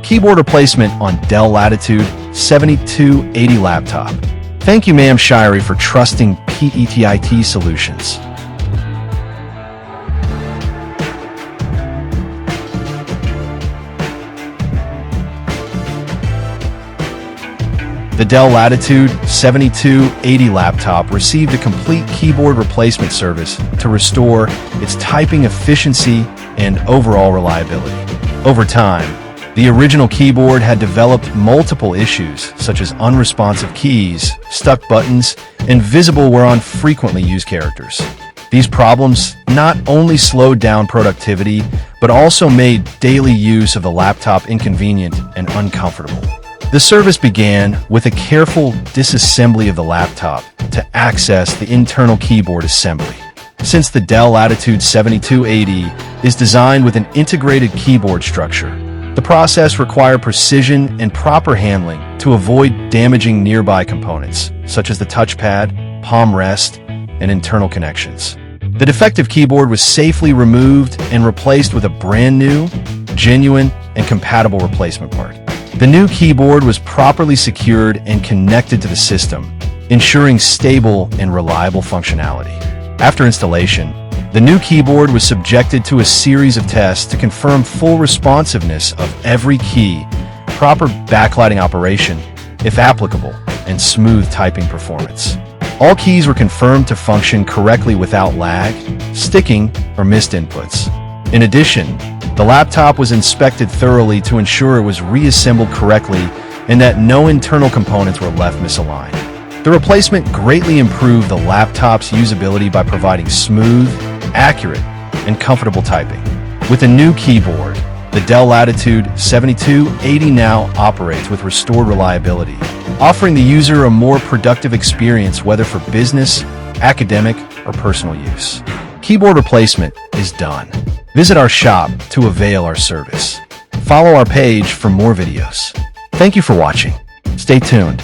Keyboard replacement on Dell Latitude 7280 laptop. Thank you, Ma'am Shirey, for trusting PETIT Solutions. The Dell Latitude 7280 laptop received a complete keyboard replacement service to restore its typing efficiency and overall reliability. Over time, the original keyboard had developed multiple issues, such as unresponsive keys, stuck buttons, and visible where on frequently used characters. These problems not only slowed down productivity, but also made daily use of the laptop inconvenient and uncomfortable. The service began with a careful disassembly of the laptop to access the internal keyboard assembly. Since the Dell Latitude 7280 is designed with an integrated keyboard structure, the process required precision and proper handling to avoid damaging nearby components, such as the touchpad, palm rest, and internal connections. The defective keyboard was safely removed and replaced with a brand new, genuine, and compatible replacement part. The new keyboard was properly secured and connected to the system, ensuring stable and reliable functionality. After installation, the new keyboard was subjected to a series of tests to confirm full responsiveness of every key, proper backlighting operation, if applicable, and smooth typing performance. All keys were confirmed to function correctly without lag, sticking, or missed inputs. In addition, the laptop was inspected thoroughly to ensure it was reassembled correctly and that no internal components were left misaligned. The replacement greatly improved the laptop's usability by providing smooth, accurate, and comfortable typing. With a new keyboard, the Dell Latitude 7280 now operates with restored reliability, offering the user a more productive experience whether for business, academic, or personal use. Keyboard replacement is done. Visit our shop to avail our service. Follow our page for more videos. Thank you for watching. Stay tuned.